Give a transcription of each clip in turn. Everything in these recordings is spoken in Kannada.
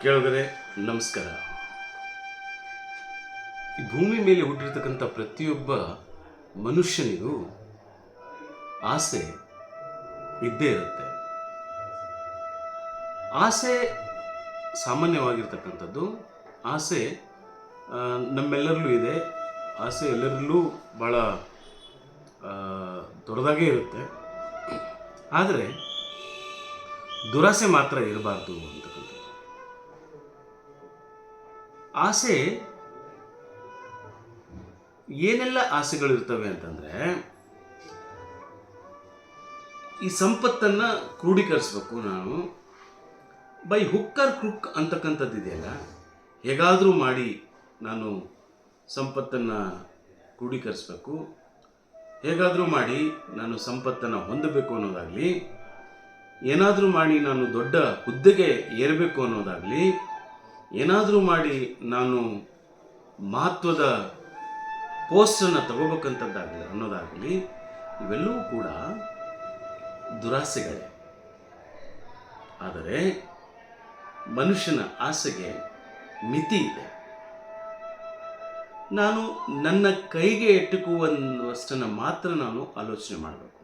ಕೇಳಿದರೆ ನಮಸ್ಕಾರ. ಈ ಭೂಮಿ ಮೇಲೆ ಹುಟ್ಟಿರ್ತಕ್ಕಂಥ ಪ್ರತಿಯೊಬ್ಬ ಮನುಷ್ಯನಿಗೂ ಆಸೆ ಇದ್ದೇ ಇರುತ್ತೆ. ಆಸೆ ಸಾಮಾನ್ಯವಾಗಿರ್ತಕ್ಕಂಥದ್ದು. ಆಸೆ ನಮ್ಮೆಲ್ಲರಲ್ಲೂ ಇದೆ. ಆಸೆ ಎಲ್ಲರಲ್ಲೂ ಭಾಳ ದೊಡ್ಡದಾಗೇ ಇರುತ್ತೆ. ಆದರೆ ದುರಾಸೆ ಮಾತ್ರ ಇರಬಾರ್ದು ಅಂತಕ್ಕಂಥದ್ದು. ಆಸೆ ಏನೆಲ್ಲ ಆಸೆಗಳಿರ್ತವೆ ಅಂತಂದರೆ, ಈ ಸಂಪತ್ತನ್ನು ಕ್ರೋಢೀಕರಿಸ್ಬೇಕು ನಾನು, ಬೈ ಹುಕ್ ಆರ್ ಕ್ರುಕ್ ಅಂತಕ್ಕಂಥದ್ದು ಇದೆಯಲ್ಲ, ಹೇಗಾದರೂ ಮಾಡಿ ನಾನು ಸಂಪತ್ತನ್ನು ಕ್ರೋಢೀಕರಿಸ್ಬೇಕು, ಹೇಗಾದರೂ ಮಾಡಿ ನಾನು ಸಂಪತ್ತನ್ನು ಹೊಂದಬೇಕು ಅನ್ನೋದಾಗಲಿ, ಏನಾದರೂ ಮಾಡಿ ನಾನು ದೊಡ್ಡ ಹುದ್ದೆಗೆ ಏರಬೇಕು ಅನ್ನೋದಾಗಲಿ, ಏನಾದರೂ ಮಾಡಿ ನಾನು ಮಹತ್ವದ ಪೋಸ್ಟನ್ನು ತಗೋಬೇಕಂತದ್ದಾಗಲಿ ಅನ್ನೋದಾಗಲಿ, ಇವೆಲ್ಲವೂ ಕೂಡ ದುರಾಸೆಗಳೇ. ಆದರೆ ಮನುಷ್ಯನ ಆಸೆಗೆ ಮಿತಿ ಇದೆ. ನಾನು ನನ್ನ ಕೈಗೆ ಎಟುಕುವಷ್ಟನ್ನು ಮಾತ್ರ ನಾನು ಆಲೋಚನೆ ಮಾಡಬೇಕು.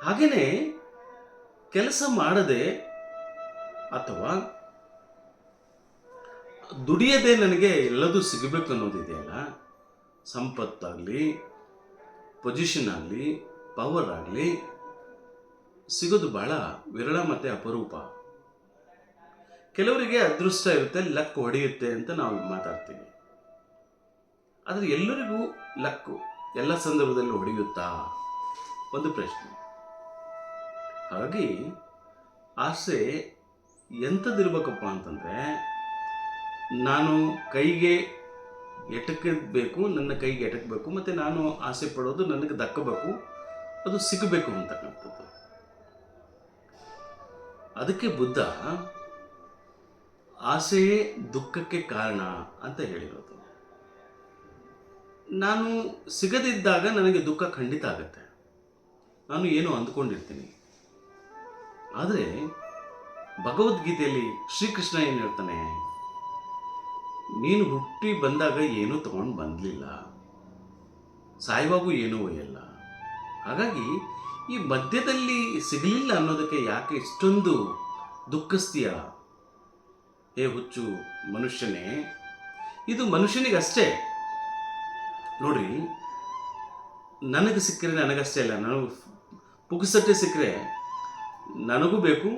ಹಾಗೆಯೇ ಕೆಲಸ ಮಾಡದೆ ಅಥವಾ ದುಡಿಯದೆ ನನಗೆ ಎಲ್ಲದೂ ಸಿಗಬೇಕು ಅನ್ನೋದಿದೆಯಲ್ಲ, ಸಂಪತ್ತಾಗಲಿ, ಪೊಸಿಷನ್ ಆಗಲಿ, ಪವರ್ ಆಗಲಿ, ಸಿಗೋದು ಭಾಳ ವಿರಳ ಮತ್ತು ಅಪರೂಪ. ಕೆಲವರಿಗೆ ಅದೃಷ್ಟ ಇರುತ್ತೆ, ಲಕ್ ಹೊಡೆಯುತ್ತೆ ಅಂತ ನಾವು ಮಾತಾಡ್ತೀವಿ. ಆದರೆ ಎಲ್ಲರಿಗೂ ಲಕ್ಕು ಎಲ್ಲ ಸಂದರ್ಭದಲ್ಲೂ ಹೊಡೆಯುತ್ತಾ? ಒಂದು ಪ್ರಶ್ನೆ. ಹಾಗಾಗಿ ಆಸೆ ಎಂಥದ್ದಿರ್ಬೇಕಪ್ಪ ಅಂತಂದರೆ, ನಾನು ಕೈಗೆ ಎಟಕಬೇಕು, ನನ್ನ ಕೈಗೆ ಎಟಕಬೇಕು, ಮತ್ತು ನಾನು ಆಸೆ ಪಡೋದು ನನಗೆ ದಕ್ಕಬೇಕು, ಅದು ಸಿಗಬೇಕು ಅಂತಕ್ಕಂಥದ್ದು. ಅದಕ್ಕೆ ಬುದ್ಧ ಆಸೆಯೇ ದುಃಖಕ್ಕೆ ಕಾರಣ ಅಂತ ಹೇಳಿರೋದು. ನಾನು ಸಿಗದಿದ್ದಾಗ ನನಗೆ ದುಃಖ ಖಂಡಿತ ಆಗುತ್ತೆ. ನಾನು ಏನೋ ಅಂದ್ಕೊಂಡಿರ್ತೀನಿ. ಆದರೆ ಭಗವದ್ಗೀತೆಯಲ್ಲಿ ಶ್ರೀಕೃಷ್ಣ ಏನು ಹೇಳ್ತಾನೆ, ನೀನು ಹುಟ್ಟಿ ಬಂದಾಗ ಏನೂ ತಗೊಂಡು ಬಂದಲಿಲ್ಲ, ಸಾಯುವಾಗೂ ಏನೂ ಒಯ್ಯಲ್ಲ. ಹಾಗಾಗಿ ಈ ಮಧ್ಯದಲ್ಲಿ ಸಿಗಲಿಲ್ಲ ಅನ್ನೋದಕ್ಕೆ ಯಾಕೆ ಇಷ್ಟೊಂದು ದುಃಖಿಸ್ತೀಯ? ಹೇ ಹುಚ್ಚು ಮನುಷ್ಯನೇ, ಇದು ಮನುಷ್ಯನಿಗಷ್ಟೇ. ನೋಡ್ರಿ, ನನಗೆ ಸಿಕ್ಕರೆ ನನಗಷ್ಟೇ ಅಲ್ಲ, ನನಗೆ ಪುಕ್ಸಟ್ಟೆ ಸಿಕ್ಕರೆ ನನಗೂ ಬೇಕು,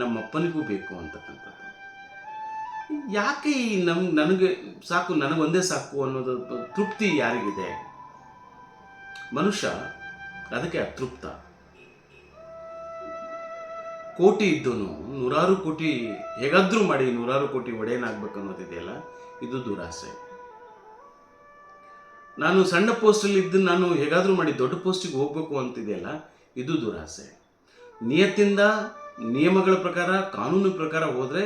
ನಮ್ಮಪ್ಪನಿಗೂ ಬೇಕು ಅಂತಕ್ಕಂಥದ್ದು. ಯಾಕೆ ಈ ನನಗೆ ಸಾಕು, ನನಗೊಂದೇ ಸಾಕು ಅನ್ನೋದು ತೃಪ್ತಿ ಯಾರಿಗಿದೆ? ಮನುಷ್ಯ ಅದಕ್ಕೆ ಅತೃಪ್ತ. ಕೋಟಿ ಇದ್ದನು ನೂರಾರು ಕೋಟಿ ಹೇಗಾದ್ರೂ ಮಾಡಿ ನೂರಾರು ಕೋಟಿ ಒಡೆಯನಾಗಬೇಕು ಅನ್ನೋದಿದೆಯಲ್ಲ, ಇದು ದುರಾಸೆ. ನಾನು ಸಣ್ಣ ಪೋಸ್ಟಲ್ಲಿ ಇದ್ದು ನಾನು ಹೇಗಾದರೂ ಮಾಡಿ ದೊಡ್ಡ ಪೋಸ್ಟಿಗೆ ಹೋಗ್ಬೇಕು ಅಂತಿದೆಯಲ್ಲ, ಇದು ದುರಾಸೆ. ನಿಯತ್ತಿಂದ ನಿಯಮಗಳ ಪ್ರಕಾರ, ಕಾನೂನು ಪ್ರಕಾರ ಹೋದರೆ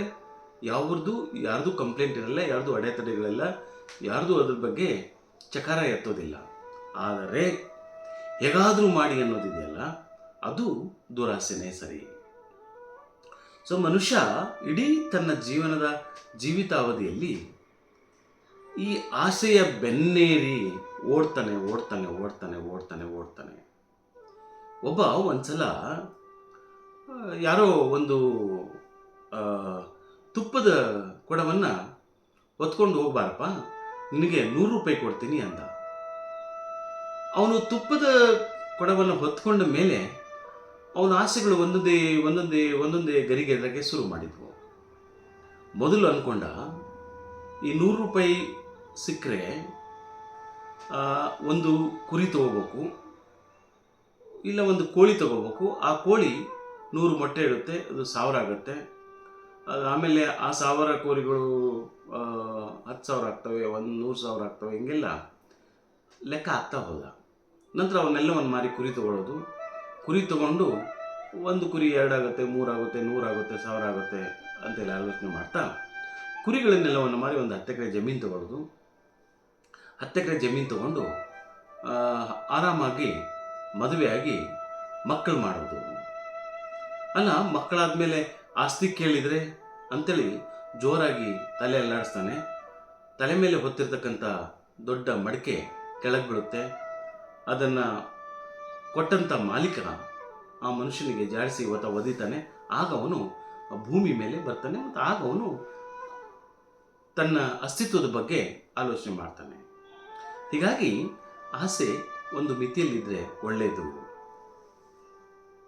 ಯಾರ್ದು ಕಂಪ್ಲೇಂಟ್ ಇರಲ್ಲ, ಯಾರ್ದು ಅಡೆತಡೆಗಳಿಲ್ಲ, ಯಾರ್ದು ಅದ್ರ ಬಗ್ಗೆ ಚಕಾರ ಎತ್ತೋದಿಲ್ಲ. ಆದರೆ ಹೇಗಾದರೂ ಮಾಡಿ ಅನ್ನೋದಿದೆಯಲ್ಲ, ಅದು ದುರಾಸೆನೇ ಸರಿ. ಸೊ ಮನುಷ್ಯ ಇಡೀ ತನ್ನ ಜೀವಿತಾವಧಿಯಲ್ಲಿ ಈ ಆಸೆಯ ಬೆನ್ನೇರಿ ಓಡ್ತಾನೆ ಓಡ್ತಾನೆ ಓಡ್ತಾನೆ ಓಡ್ತಾನೆ ಓಡ್ತಾನೆ. ಒಬ್ಬ ಒಂದ್ಸಲ ಯಾರೋ ಒಂದು ತುಪ್ಪದ ಕೊಡವನ್ನು ಹೊತ್ಕೊಂಡು ಹೋಗ್ಬಾರಪ್ಪ, ನಿನಗೆ 100 ರೂಪಾಯಿ ಕೊಡ್ತೀನಿ ಅಂದ. ಅವನು ತುಪ್ಪದ ಕೊಡವನ್ನು ಹೊತ್ಕೊಂಡ ಮೇಲೆ ಅವನ ಆಸೆಗಳು ಒಂದೊಂದೇ ಒಂದೊಂದೇ ಒಂದೊಂದೇ ಗರಿಗೆದಕ್ಕೆ ಶುರು ಮಾಡಿದ್ವು. ಮೊದಲು ಅಂದ್ಕೊಂಡ, ಈ 100 ರೂಪಾಯಿ ಸಿಕ್ಕರೆ ಒಂದು ಕುರಿ ತಗೋಬೇಕು, ಇಲ್ಲ ಒಂದು ಕೋಳಿ ತಗೋಬೇಕು. ಆ ಕೋಳಿ 100 ಮೊಟ್ಟೆ ಇಡುತ್ತೆ, ಅದು 1000 ಆಗುತ್ತೆ. ಆಮೇಲೆ ಆ 1000 ಕೋಳಿಗಳು 10,000 ಆಗ್ತವೆ, 100,000 ಆಗ್ತವೆ, ಹಿಂಗೆಲ್ಲ ಲೆಕ್ಕ ಆಗ್ತಾ ಹೋದ. ನಂತರ ಅವನ್ನೆಲ್ಲವನ್ನು ಮಾರಿ ಕುರಿ ತಗೊಳ್ಳೋದು. ಕುರಿ ತಗೊಂಡು ಒಂದು ಕುರಿ 2 ಆಗುತ್ತೆ, 3 ಆಗುತ್ತೆ, 100 ಆಗುತ್ತೆ, 1000 ಆಗುತ್ತೆ ಅಂತೆಲ್ಲ ಆಲೋಚನೆ ಮಾಡ್ತಾ ಕುರಿಗಳನ್ನೆಲ್ಲವನ್ನು ಮಾರಿ ಒಂದು 10 ಎಕರೆ ಜಮೀನು ತಗೊಳ್ಳೋದು. 10 ಎಕರೆ ಜಮೀನು ತಗೊಂಡು ಆರಾಮಾಗಿ ಮದುವೆಯಾಗಿ ಮಕ್ಕಳು ಮಾಡೋದು. ಅಲ್ಲ, ಮಕ್ಕಳಾದಮೇಲೆ ಆಸ್ತಿ ಕೇಳಿದರೆ ಅಂಥೇಳಿ ಜೋರಾಗಿ ತಲೆ ಅಲ್ಲಾಡಿಸ್ತಾನೆ. ತಲೆ ಮೇಲೆ ಹೊತ್ತಿರ್ತಕ್ಕಂಥ ದೊಡ್ಡ ಮಡಿಕೆ ಕೆಳಗೆ ಬೀಳುತ್ತೆ. ಅದನ್ನು ಕೊಟ್ಟಂಥ ಮಾಲೀಕ ಆ ಮನುಷ್ಯನಿಗೆ ಜಾಡಿಸಿ ಒದೀತಾನೆ. ಆಗ ಅವನು ಭೂಮಿ ಮೇಲೆ ಬರ್ತಾನೆ ಮತ್ತು ಆಗ ಅವನು ತನ್ನ ಅಸ್ತಿತ್ವದ ಬಗ್ಗೆ ಆಲೋಚನೆ ಮಾಡ್ತಾನೆ. ಹೀಗಾಗಿ ಆಸೆ ಒಂದು ಮಿತಿಯಲ್ಲಿದ್ದರೆ ಒಳ್ಳೆಯದು.